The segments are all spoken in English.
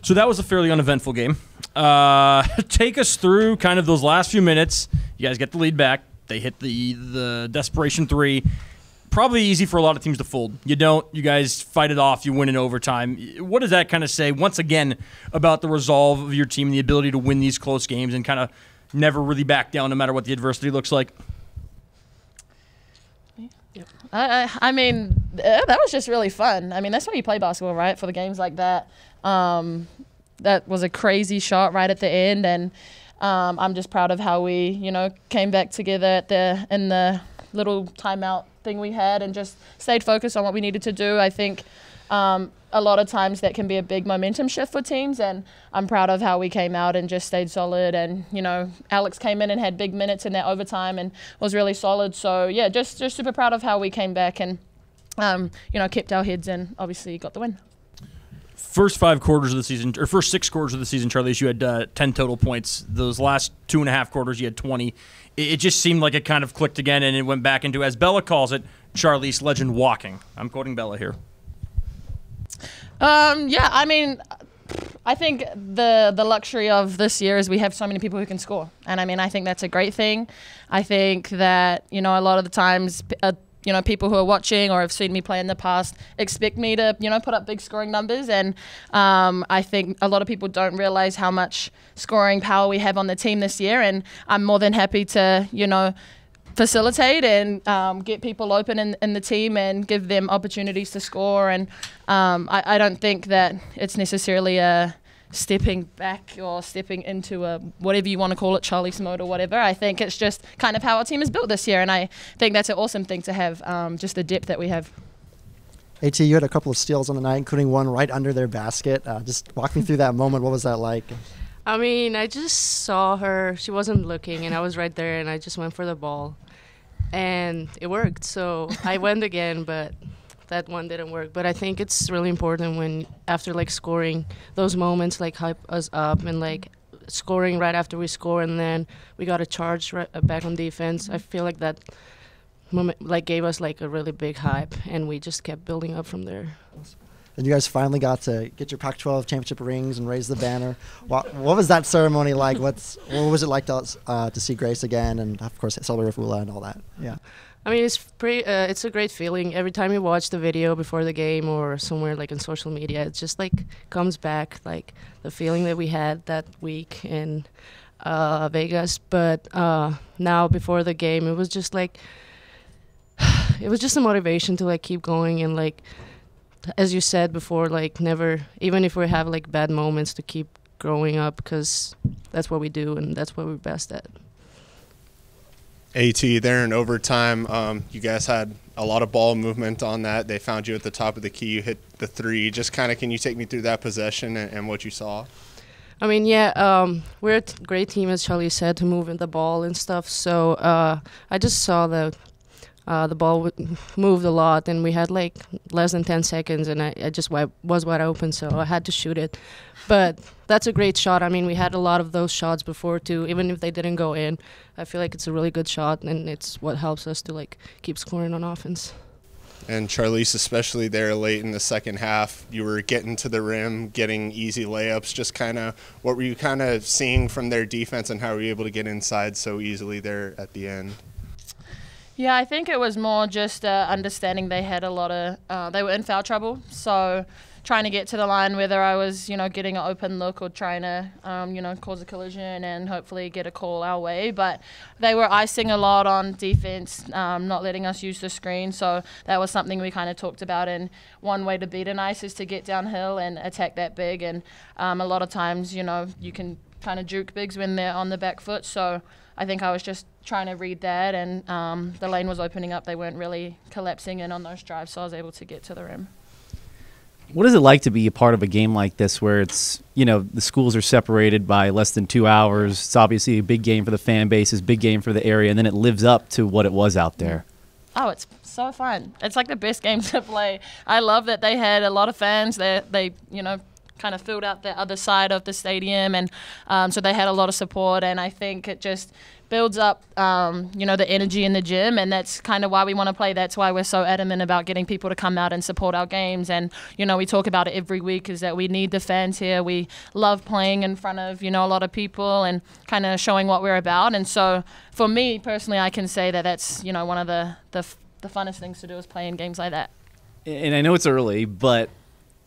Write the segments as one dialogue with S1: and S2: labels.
S1: So that was a fairly uneventful game. Take us through kind of those last few minutes. You guys get the lead back. They hit the desperation three. Probably easy for a lot of teams to fold. You don't. You guys fight it off. You win in overtime. What does that kind of say, once again, about the resolve of your team and the ability to win these close games and kind of never really back down no matter what the adversity looks like?
S2: I mean, that was just really fun. I mean, that's why you play basketball, right, for the games like that. That was a crazy shot right at the end, and I'm just proud of how we, came back together in the little timeout thing we had and just stayed focused on what we needed to do. I think a lot of times that can be a big momentum shift for teams, and I'm proud of how we came out and just stayed solid. And Alex came in and had big minutes in that overtime and was really solid. So yeah, just super proud of how we came back and kept our heads and obviously got the win.
S1: First 5 quarters of the season, or first 6 quarters of the season, Charlisse, you had 10 total points. Those last 2.5 quarters, you had 20. It just seemed like it kind of clicked again, and it went back into, as Bella calls it, Charlisse legend walking. I'm quoting Bella here.
S2: Yeah, I mean, I think the luxury of this year is we have so many people who can score. And I mean, I think that's a great thing. I think that, a lot of the times, people who are watching or have seen me play in the past expect me to, put up big scoring numbers. And I think a lot of people don't realize how much scoring power we have on the team this year. And I'm more than happy to, facilitate and get people open in the team and give them opportunities to score. And I don't think that it's necessarily a stepping back or stepping into a whatever you want to call it, Charlisse mode or whatever. I think it's just kind of how our team is built this year, and I think that's an awesome thing to have, just the depth that we have.
S3: AT, you had a couple of steals on the night, including one right under their basket. Just walk me through that moment. What was that like?
S4: I mean, I just saw her. She wasn't looking, and I was right there, and I just went for the ball. And it worked, so I went again, but that one didn't work. But I think it's really important when, after, scoring, those moments, hype us up and, scoring right after we score, and then we got a charge back on defense. I feel like that moment, gave us, a really big hype, and we just kept building up from there.
S3: And you guys finally got to get your Pac-12 championship rings and raise the banner. What was that ceremony like? What was it like to see Grace again, and of course celebrate with Ula and all that? Yeah.
S4: I mean, it's a great feeling. Every time you watch the video before the game or somewhere on social media, it just comes back, the feeling that we had that week in Vegas. But now before the game, it was just it was just a motivation to keep going and as you said before, never, even if we have bad moments, to keep growing up, because that's what we do and that's what we're best at.
S5: AT, there in overtime, you guys had a lot of ball movement on that. They found you at the top of the key. You hit the 3. Just can you take me through that possession and what you saw?
S4: I mean, yeah, we're a great team, as Charlie said, to move in the ball and stuff. So I just saw the ball moved a lot, and we had less than 10 seconds, and I just was wide open, so I had to shoot it. But that's a great shot. I mean, we had a lot of those shots before too, even if they didn't go in. I feel like it's a really good shot, and it's what helps us to keep scoring on offense.
S5: And Charlisse, especially there late in the second half, you were getting to the rim, getting easy layups. Just what were you seeing from their defense, and how were you able to get inside so easily there at the end?
S2: Yeah, I think it was more just understanding they had a lot of they were in foul trouble, so trying to get to the line, whether I was getting an open look or trying to cause a collision and hopefully get a call our way. But they were icing a lot on defense, not letting us use the screen, so that was something we kind of talked about. And one way to beat an ice is to get downhill and attack that big, and a lot of times you can kind of juke bigs when they're on the back foot. So I think I was just trying to read that, and the lane was opening up. They weren't really collapsing in on those drives, so I was able to get to the rim.
S6: What is it like to be a part of a game like this where it's, the schools are separated by less than 2 hours? It's obviously a big game for the fan base, it's a big game for the area, and then it lives up to what it was out there.
S2: Oh, it's so fun. It's the best game to play. I love that they had a lot of fans. They kind of filled out the other side of the stadium, and so they had a lot of support, and I think it just builds up, the energy in the gym, and that's kind of why we want to play. That's why we're so adamant about getting people to come out and support our games, and, we talk about it every week, is that we need the fans here. We love playing in front of, a lot of people and kind of showing what we're about, and so for me personally, I can say that that's, one of the funnest things to do is playing games like that.
S6: And I know it's early, but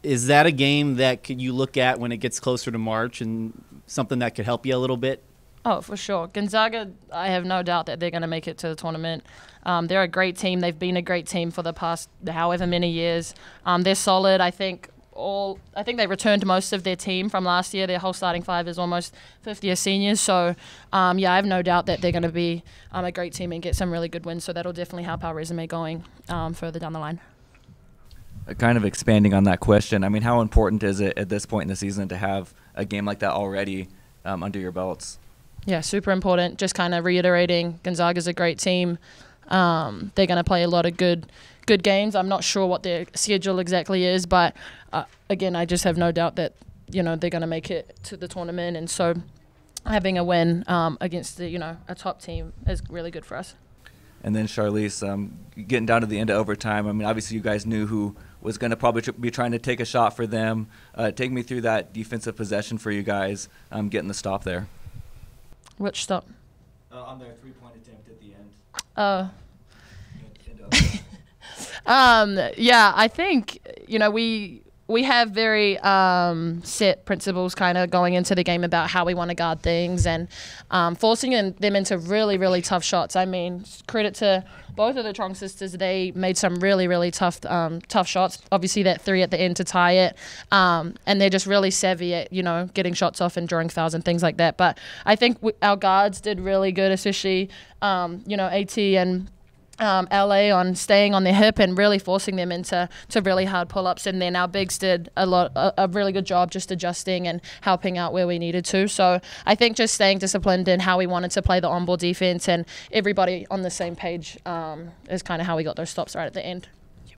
S6: is that a game that you look at when it gets closer to March and something that could help you a little bit?
S2: Oh, for sure. Gonzaga, I have no doubt that they're going to make it to the tournament. They're a great team. They've been a great team for the past however many years. They're solid. I think they returned most of their team from last year. Their whole starting five is almost 50 seniors. So, I have no doubt that they're going to be a great team and get some really good wins. So that'll definitely help our resume going further down the line.
S7: Kind of expanding on that question, I mean, how important is it at this point in the season to have a game like that already under your belts?
S2: Yeah, super important. Just kind of reiterating, Gonzaga's a great team. They're going to play a lot of good games. I'm not sure what their schedule exactly is, but again, I just have no doubt that they're going to make it to the tournament, and so having a win against a top team is really good for us.
S7: And then Charlisse, getting down to the end of overtime, I mean, obviously you guys knew who was going to probably be trying to take a shot for them. Take me through that defensive possession for you guys, getting the stop there.
S2: Which stop?
S7: On their three-point attempt at the end.
S2: Yeah, I think, we have very set principles kind of going into the game about how we want to guard things, and forcing them into really, really tough shots. I mean, credit to both of the Trong sisters. They made some really, really tough shots. Obviously, that three at the end to tie it. And they're just really savvy at, getting shots off and drawing fouls and things like that. But I think our guards did really good, especially, AT and LA on staying on their hip and really forcing them into really hard pull-ups, and then our bigs did a really good job just adjusting and helping out where we needed to. So I think just staying disciplined in how we wanted to play the on-ball defense and everybody on the same page is kind of how we got those stops right at the end.